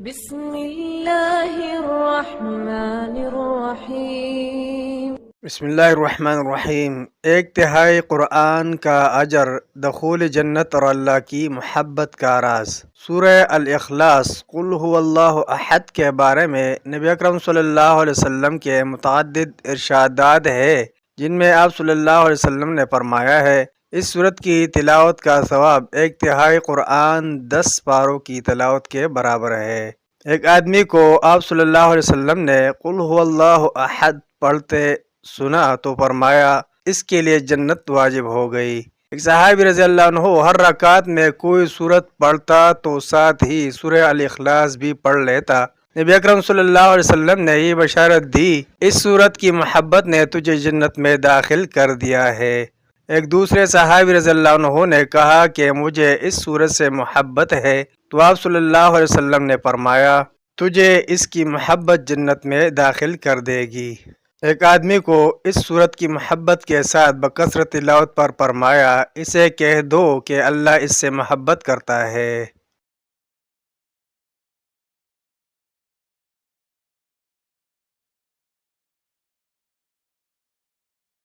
بسم اللہ الرحمن الرحیم۔ بسم اللہ الرحمن الرحیم۔ ایک تہائی قرآن کا اجر، دخول جنت اور اللہ کی محبت کا راز۔ سورہ الاخلاص قل هو اللہ احد کے بارے میں نبی اکرم صلی اللہ علیہ وسلم کے متعدد ارشادات ہیں، جن میں آپ صلی اللہ علیہ وسلم نے فرمایا ہے اس سورت کی تلاوت کا ثواب ایک تہائی قرآن 10 پاروں کی تلاوت کے برابر ہے۔ ایک آدمی کو آپ صلی اللہ علیہ وسلم نے قل هو اللہ احد پڑھتے سنا تو فرمایا اس کے لیے جنت واجب ہو گئی۔ ایک صحابی رضی اللہ عنہ ہر رکعت میں کوئی سورت پڑھتا تو ساتھ ہی سورہ الاخلاص بھی پڑھ لیتا۔ نبی اکرم صلی اللہ علیہ وسلم نے یہ بشارت دی، اس سورت کی محبت نے تجھے جنت میں داخل کر دیا ہے۔ ایک دوسرے صحابی رضی اللہ عنہ نے کہا کہ مجھے اس سورت سے محبت ہے، تو آپ صلی اللہ علیہ وسلم نے فرمایا تجھے اس کی محبت جنت میں داخل کر دے گی۔ ایک آدمی کو اس سورت کی محبت کے ساتھ بکثرت تلاوت پر فرمایا اسے کہہ دو کہ اللہ اس سے محبت کرتا ہے۔